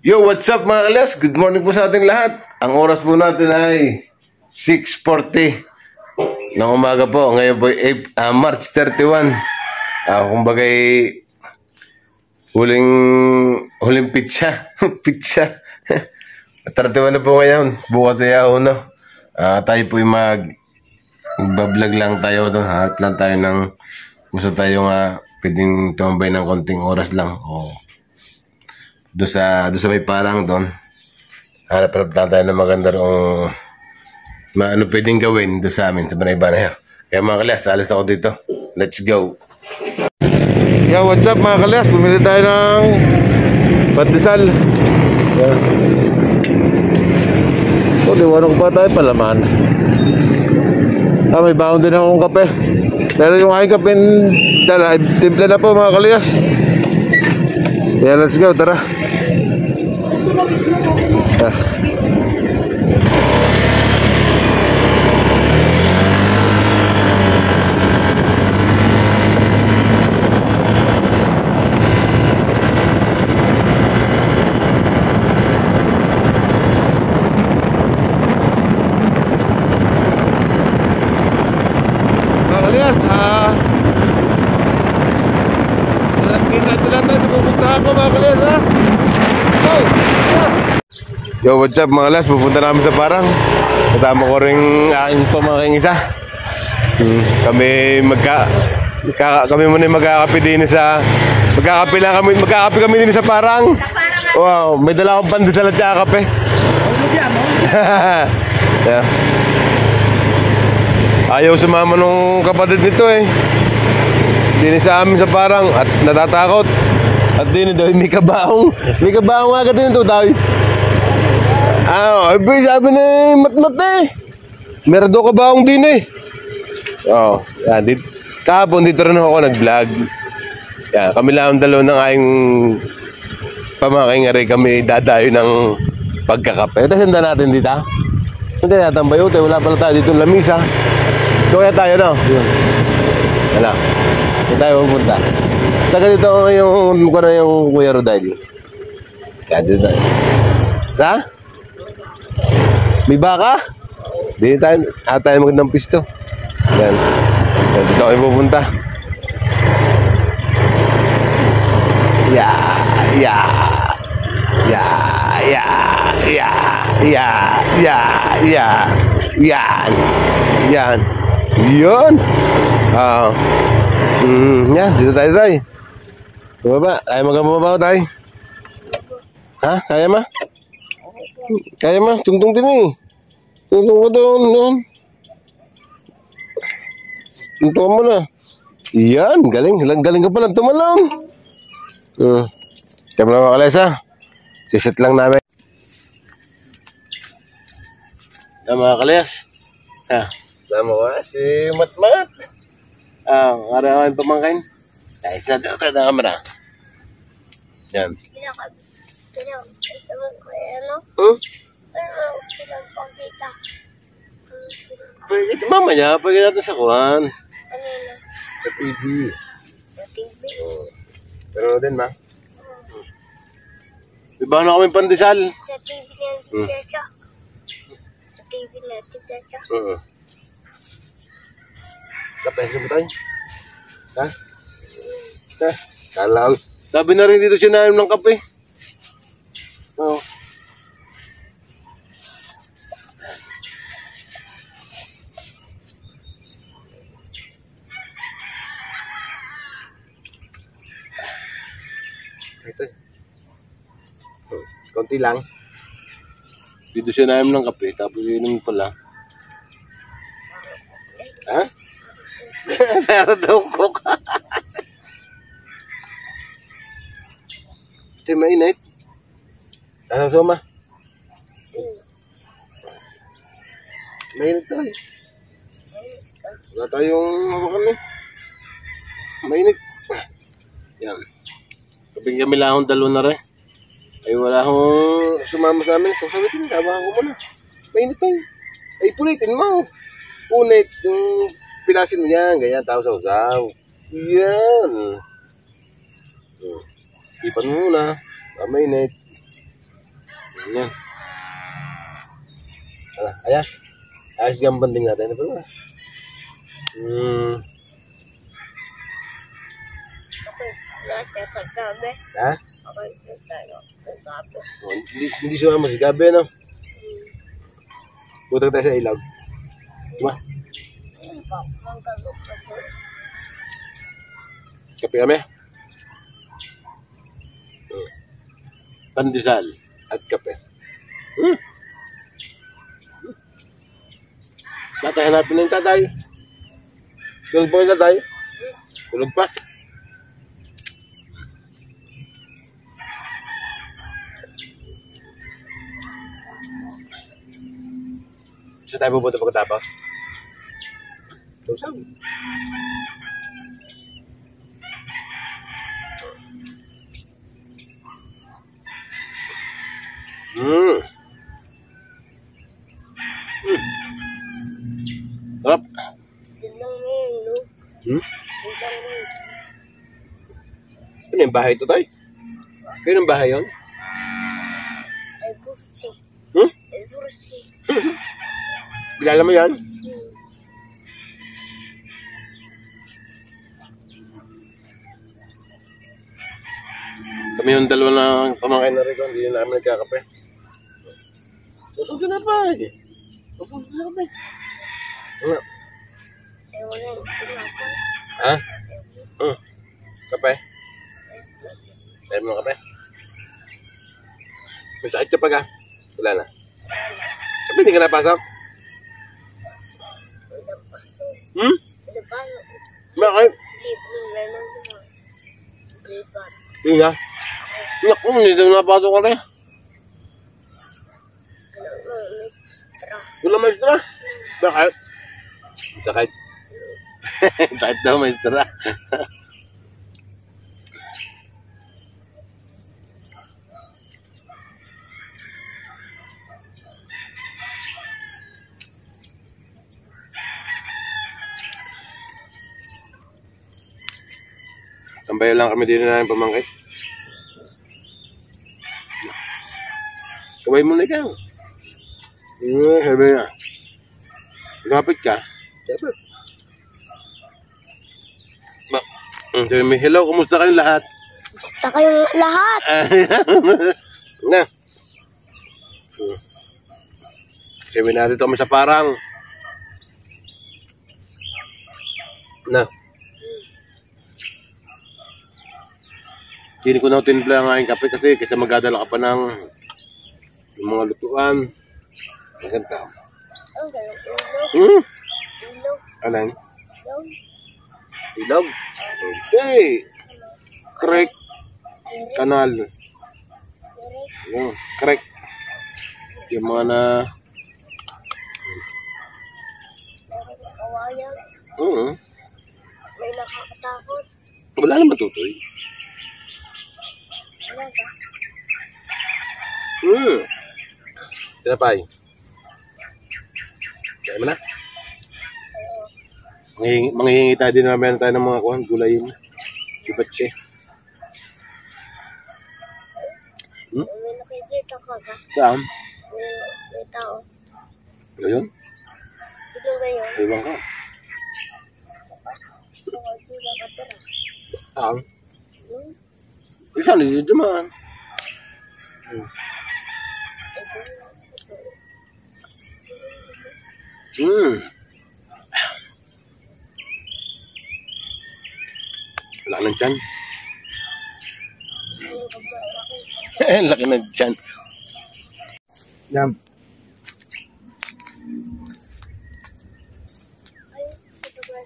Yo, what's up mga kalas? Good morning po sa ating lahat. Ang oras po natin ay 6:40 ng umaga po. Ngayon po March 31. Kumbagay huling pitsa. Pitsa. 31 na po ngayon. Bukas ay uno. Tayo po magbablog lang tayo doon. Harap lang tayo ng gusto tayo pwedeng tumambay ng konting oras lang. Doon sa may parang doon. Harap-harap lang tayo ng maganda rin ano pwedeng gawin doon sa amin sa Banay-Banay. Kaya mga kalas, alis na ako dito. Let's go. Yo, what's up mga kalas? Bumili tayo ng pandesal. Diwanong pa tayo palaman. May baon din akong kape. Pero yung aking kape timpla na po mga kalas. Yeah, let's go, tara. Yo, what's up mga las? Pupunta namin sa parang. Kasama ko rin aking pamangking isa. Kami muna magkakape din sa magkakape kami din sa parang. Wow, may dala akong pandesal at saka kape. Yeah. Ayaw sumama nung kapatid nito Din sa amin sa parang at natatakot. At din daw may kabaong. May kabaong agad din ito daw. Sabi ni Matmat meron daw kabaong din yan, kahapon dito rin ako nag-vlog. Yan, kami lang ang dalawa ng aking pamangking kami dadayo ng pagkakape. Tapos handa natin dito. Hindi natin bayote, wala pala tayo dito ng lamisa. Kaya tayo wala. Hindi tayo pupunta. Saka dito yung Kuya Rodel. Kaya dito tayo. May baka? Di tayo magandang pisto. Yan. Dito kayo pupunta. Yan. Yun. Yan, dito tayo. Bumaba. Kaya magmamabaw tayo. Kaya ma? Kaya ma, tungtong din Tungtong ko doon. Tungtong mo na. Yan, galing ka pala tumalong. Kaya mo na mga kalesa. Sisit lang namin. Mga kalayas. Tama ko si Matmat. Arawan pamangkin. Ayos na daw ka na kamera. Yan. Mamaya, pwede natin sa kuhan. Sa TV. Pero din ma. Diba na kami pandesal? Sa TV na tita. Sa TV na tita. Kapes mo tayo? Kalaw. Sabi na rin dito sinayam ng kape. Ito. Konti lang. Dito siya namin ng kape, tapos inom pala. Pero daw ko ka. Ito mainit. Ano soma? Mainit tayo. Wala tayong mabakan Mainit. Yan. Kapag kami lang akong dalo na rin. Ay wala akong sumama sa amin. So sabi ko, tabahan ko muna. Mainit tayo. Ay punitin mo. Punit. Yung pilasin mo yan. Ganyan, tao sa usaw. Yan. Ipan mo muna. Mainit. Ayan. Ayan. Ayos yung banding natin. Ano ba? Okay, nasa kagabi. Ha? Okay, tayo. Kagabi. Hindi siya si Gabi, no? Butang tayo sa ilaw. Diba? Kape kami. Pandesal at kape. Tatay, hanapin na yung tatay. Tulog pa yung tatay. Tulog pa. Saan tayo pupunta pagkatapos? Saan? Sarap. Ano yung bahay ito, tay? Kayo ng bahay yun? Ay, bursi. Ay, bursi. Kilala mo yan? Kami yung dalawa na pamangkin na rin ko, hindi na namin nagkakape. Susog na pa eh. Susog na kape. Ano? Ay, wala yung tinapay. Ha? Kape? Ayaw mo ng kape? May sakit ka pa ka? Wala na. Kape, hindi ka napasok? Bakit? Hindi nga. Naku, hindi na napasok ka rin. Wala maestra? Bakit? Sakit. Sakit daw maestra. Tambay lang kami din na yung pamangkit. Kabay mo na ikaw. Sabi na. Lapit ka. Sabi. Sabi mo, hello, kumusta kayong lahat? Kumusta kayong lahat? Na. Sabi natin ito kami sa parang. Na. Hindi ko na tinipla ang aking kape kasi magdadala ka pa ng mga lutuan. Maganda. Ang galong ilog. Alan? Ilog. Ilog? Okay. Correct. Kanal. Correct. Yung mga na... Kawayan. May nakakatakot. Wala naman tutoy. Talaga. Tinapay. Kaya mo na? Manghihingi tayo din naman tayo ng mga kuhan, gulayin. Kibatse. May nakikita ka ba? Saan? May tao. Ngayon? Sino ba yun? Iwan ka. Sino ka tira? Saan? Saan? Dito man. Wala ng tiyan. Laki ng tiyan. Yan.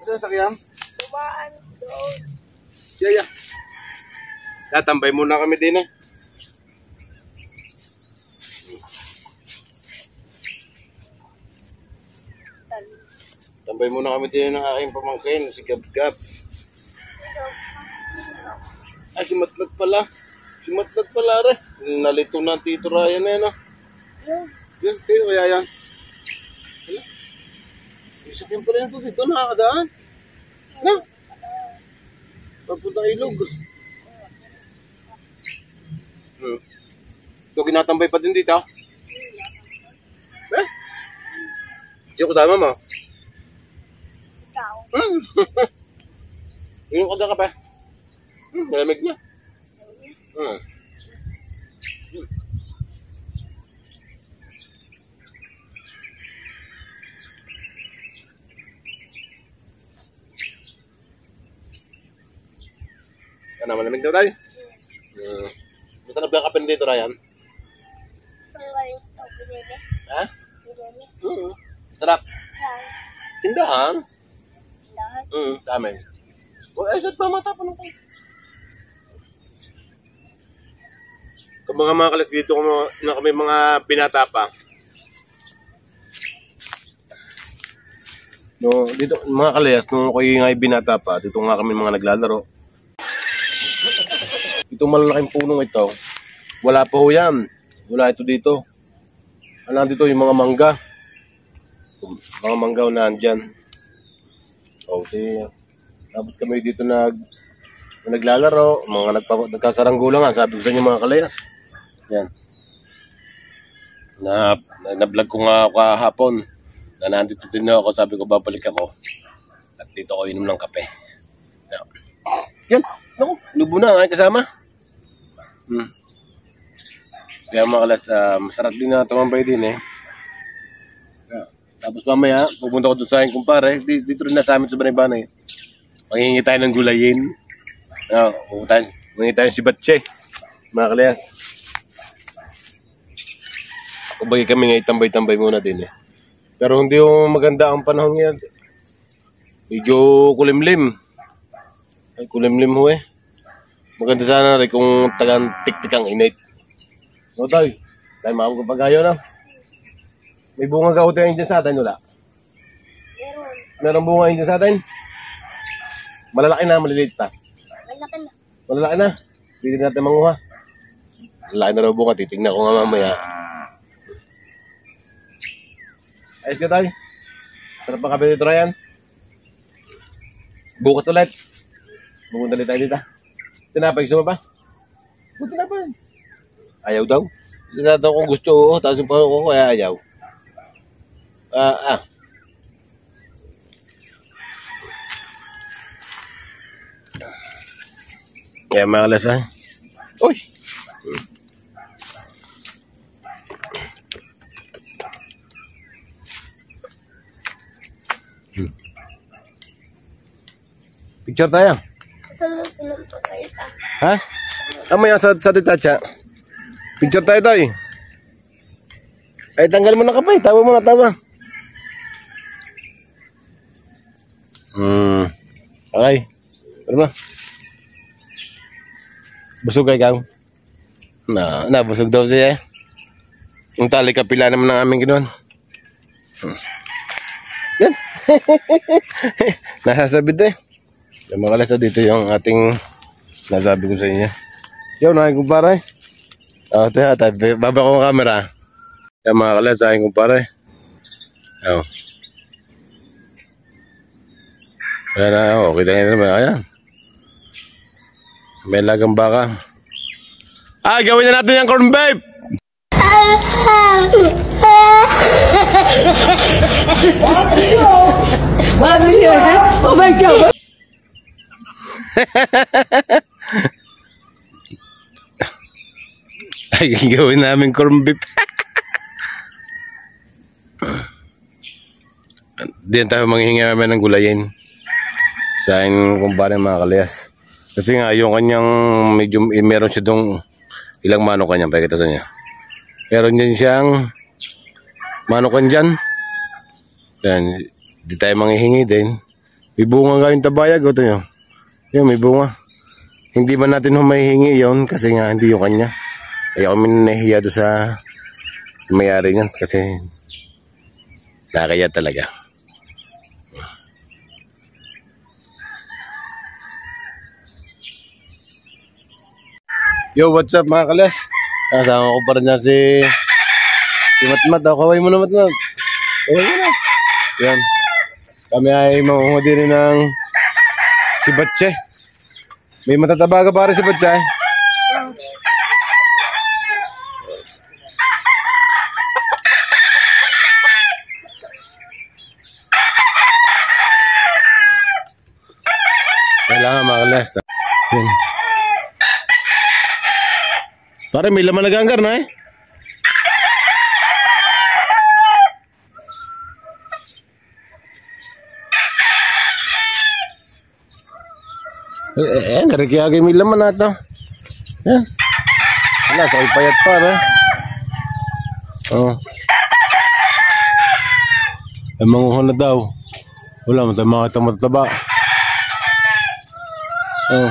Ito sa kiyam? Tumaan doon. Yeah. Tatambay muna kami din eh. Tambay muna kami din ng aking pamangkin, si Gab-Gab. Ay, si Matlag pala. Si Matlag pala rin. Nalito na ang Tito Ryan eh, no? Yan, sa'yo kaya yan. Hala. Isakyan pa rin ito dito, nakakadaan. Na? Papuntang ilog. Ito, ginatambay pa din dito. Sino kasama mo? Ikaw. Inom ka na kape. Malamig na. Ano, malamig daw tayo? Gusto na ba yung kape dito, Ryan? Saan galing ito? Binili? Ha? Binili? Sarap. Saan? Tindahan? Lahat? Dami. Ay, saan pa matapon ko? Kung mga kalas dito na kami mga binata pa. No, dito mga kalayas, nung ako nga binata pa, dito nga kami mga naglalaro. Itong malalaking punong ito, wala pa ho yan. Wala ito dito. Ano dito yung mga mangga. Mga mangga na andyan. Okay. Tapos kami dito naglalaro, mga nagkasaranggulang nga, sabi ko sa inyo mga kalayas. Yan. Na-vlog ko nga kahapon. Na nandito din ako, sabi ko babalik ako. At dito ako inom ng kape. Yan. Naku, lubo na ang kasama. Kaya mga kalas, masarap din na tumambay din eh. Tapos mamaya, pupunta ko doon sa aking kumpare. Dito rin na sa amin sa Banay-Banay. Manghingi tayo ng gulayin. Manghingi tayo ng sibatche. Mga kalayas. Kumbaga kami nga itambay-tambay muna din eh. Pero hindi yung maganda ang panahon ngayon. Medyo kulimlim. Ay, kulimlim ho eh. Maganda sana rin kung tagang tik-tikang init. No, tayo. Tayo makapagpagayo na. May bunga ka tayo dyan sa atin, wala? Meron. Meron bunga dyan sa atin? Malalaki na, maliliit pa. Malaki na. Malalaki na. Pwede natin manguha. Malalaki na raw bunga, titignan ko nga mamaya. Ayos ka tayo. Sarap pa kape dito, Ryan. Bukas ulit. Bumunta ulit tayo dito. Tinapay, gusto mo ba? Tinapay. Ayaw daw. Tinapay kung gusto, oo. Tapos yung pangako ko, kaya ayaw. Kaya mga kalas ha. Uy! Picture tayo. Saan pinunta kayo ta? Ha? Amaya sa titacha. Picture tayo tayo. Ay, tanggal mo na kapay. Tawa mo na, tawa. Okay. Pero na. Busog ka ikaw? Busog daw siya eh. Yung tali kapila naman ng aming ginoon. Yan. Nasasabit eh. Yung mga kalasa dito yung ating nasabi ko sa inyo. Yo, nakin kumpare. Baba ko ang camera. Yung mga kalasa aking kumpare. Ayan na, okay na yun naman. Ayan. May lagang baka. Gawin na natin yung corn beef! Oh my God! Ay, gawin namin corn beef. Diyan tayo manghihingi namin ng gulayin. Sa akin kumpare mga kalayas. Kasi nga yung kanyang medyo meron siya dong ilang manok kanya. Pakita sa niya. Meron din siyang manokan dyan. Yan. Di tayo manghihingi din. May bunga nga yung tabayag. Ito nyo. Yan, may bunga. Hindi ba natin humahihingi yon kasi nga hindi yung kanya. Kaya kami nahihiya doon sa mayari niyan kasi nakakaya talaga. Yo, what's up mga kalas? Kasama ko pa rin na si Matmat. Kaway mo na Matmat. Kaway mo na. Yan. Kami ay mamunga din ng si Batche. May matataba ka pare si Batche. Mga kalas. Yan. Pare, may laman na ganggar na eh. Narikyagay may laman na ito. Yan. Wala, sakay payat pa na. Oh. Ay manguha na daw. Wala, mga mataba. Oh.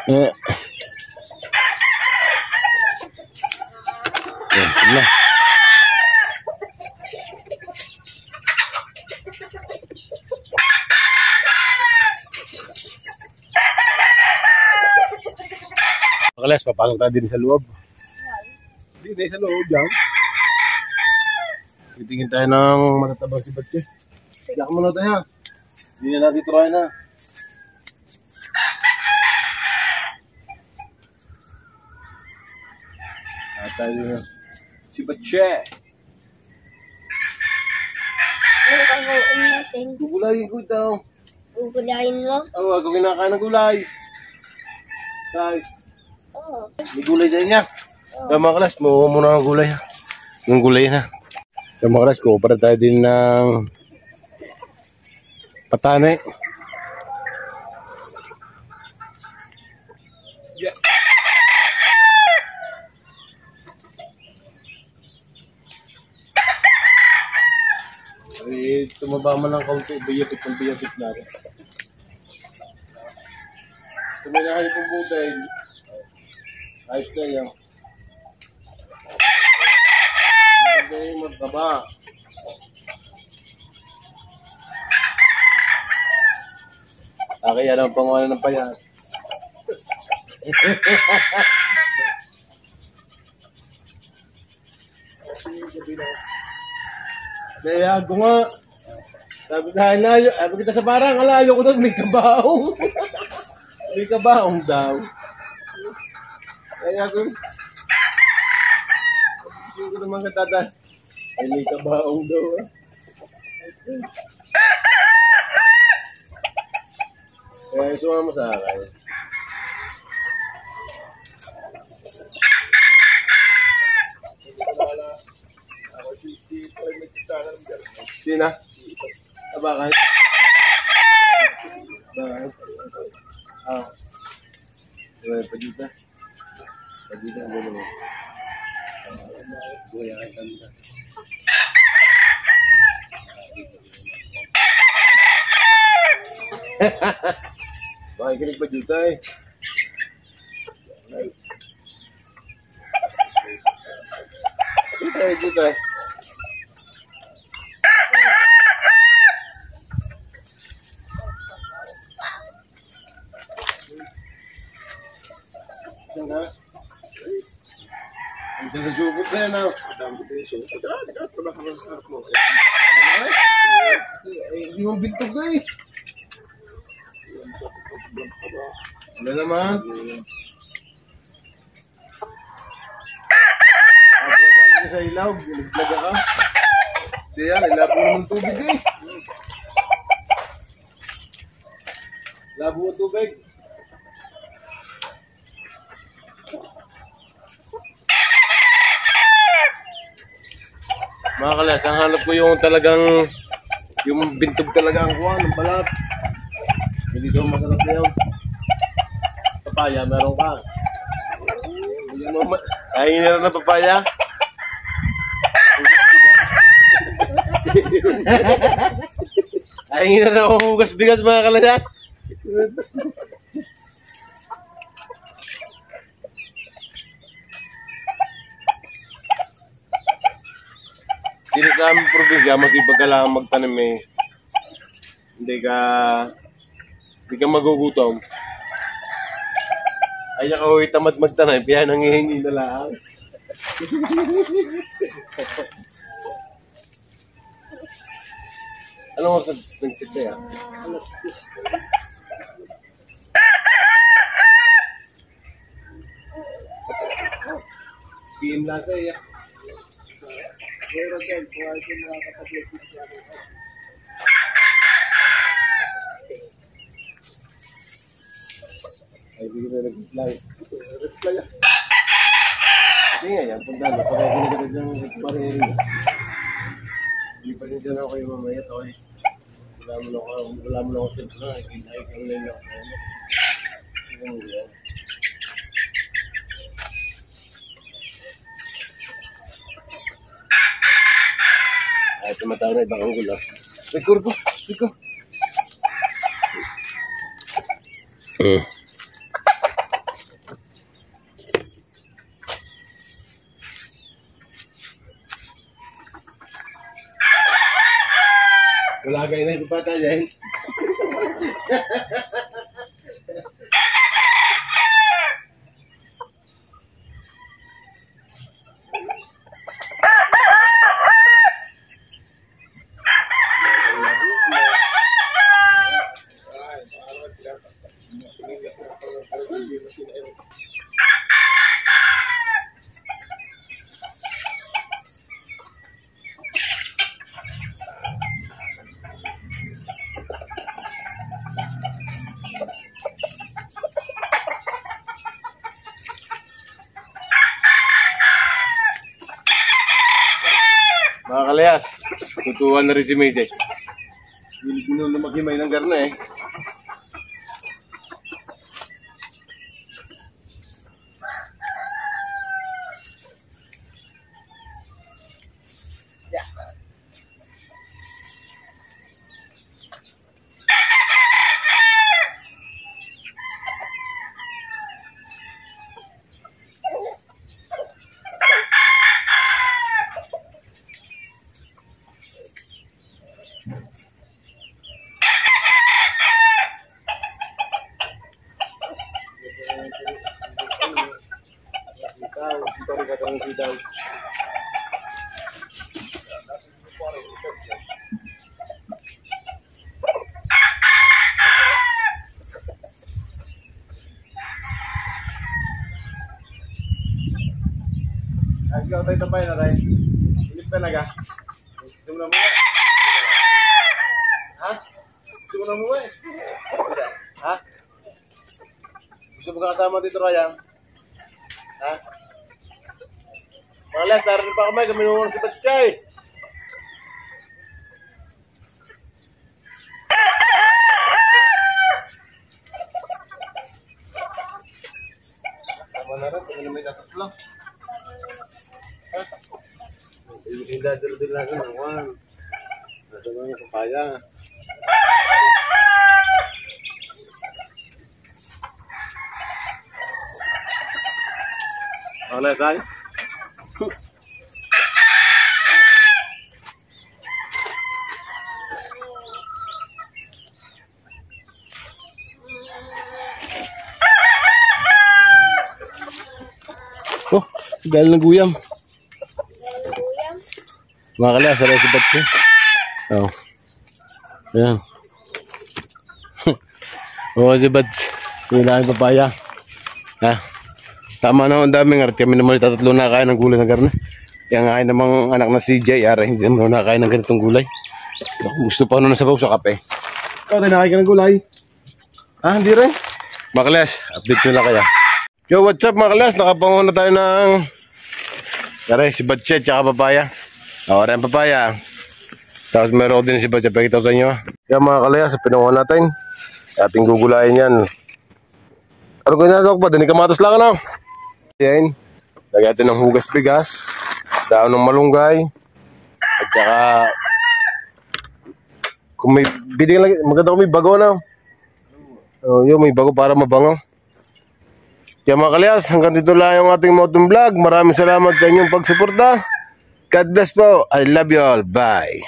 Eh. Yan, Makalas, papasok tayo din sa loob. Hindi tayo sa loob dyan. Titingin tayo ng matatabang si Batche. Diyak muna tayo. Hindi na natin try na. Tayo na. Si Batche. Ano ka gawin natin? Gugulayin ko ito. Gugulayin mo? Oo, ako kinakain ng gulay. Tay. Oo. May gulay sa inyo. Mga kalas, makuha muna ang gulay. Yung gulay na. Mga kalas, kuha tayo din ng patane. Yeah. Ay, tumaba man ng kaunti. Biyatik ng biyatik natin. Tuminahay kong butay. Ayos na yan. Hindi magtaba. Kaya lang pangalan ng payat. Kaya ako nga. Sabi kita sa parang, alayo ko daw, may kabaong. May kabaong daw. Kaya ako, gusto ko naman katata. Ay, may kabaong daw. Kaya sumama sa akin. Sina? Bakit? Bakit? Ah. Pagita. Pagita ang gulo mo. Buya ang kanta. Makikinig pa dito eh. Dito eh. Ang sinasubot na yan ah. Hindi mong bintog na eh. Ano naman? Ako na galing sa ilaw, binaglaga ka. Hindi yan, ilabo naman tubig eh. Labo mo tubig. Mga kalas, ang hanap ko yung talagang yung bintog talaga ang kuha ng balat. Hindi daw masarap na yun. Papaya, meron ka. Ay, hindi na papaya. Ay, hindi na ako hugas-bigas mga kalas. Dito sa aming probinsya, masipag ka lang magtanim eh. Hindi ka magugutom. Ay, ako tamad magtanim, kaya nangihingi na lang. Anong oras nag-check na yan? Alas 10. PM lang sa'yo. Ay, hindi ko na reply. Reply ah. Hindi nga yan, punta na. Para ginagad ng barili. Hindi pa rin dyan ako kayo mamaya to eh. Wala mo na ako sila na. Ay, kang lang ako. Ano yan? Ay, tumatawag na ibang anggulo. Record ko. Record. Wala kayo na ito pata dyan. Mga kalayas, tutuwan na rin si Mayday. Hindi ko na maghimay ng garna eh. Ikaw tayo tapay na tayo. Silip ka na ka. Gusto mo na muna. Ha? Gusto mo na muna eh. Ha? Gusto mo kasama dito Ryan? Ha? Mga les, tarin pa kamay. Kami naman si Batchay. Tama na rin. Kami na may tatatlo. Hindi dito lang ng Juan. Nasa mga papaya. Ano saan? Oh, galing ng guyam. Mga kalayas, saray si Batchay. Oh. Ayan. Oo, si Batchay. Yung laking papaya. Ha? Tama na, ang daming art. Kami naman tatatlo na kaya ng gulay na garna. Kaya nga namang anak na si Jay, ara, hindi naman nakakain ng ganitong gulay. Gusto pa na nasabaw sa kape. Ikaw tayo nakakain ka ng gulay? Ah, hindi rin? Mga kalayas, update nyo lang kaya. Yo, what's up mga kalayas? Nakapango na tayo ng saray, si Batchay, tsaka papaya. O, rin papaya. Tapos meron din si Batchay. Pagkita ko sa inyo. Kaya mga kalayas, pinungan natin. Ating gugulayin yan. Ano ko na pa? Dinig kamatos lang ano? Yan. Lagyan natin ng hugas bigas. Daon ng malunggay. At saka kung may bidig lang, maganda kung may bago na. O, yun, may bago para mabango. Kaya mga kalayas, hanggang dito lang yung ating motovlog. Maraming salamat sa inyong pagsuporta. God bless po. I love you all. Bye.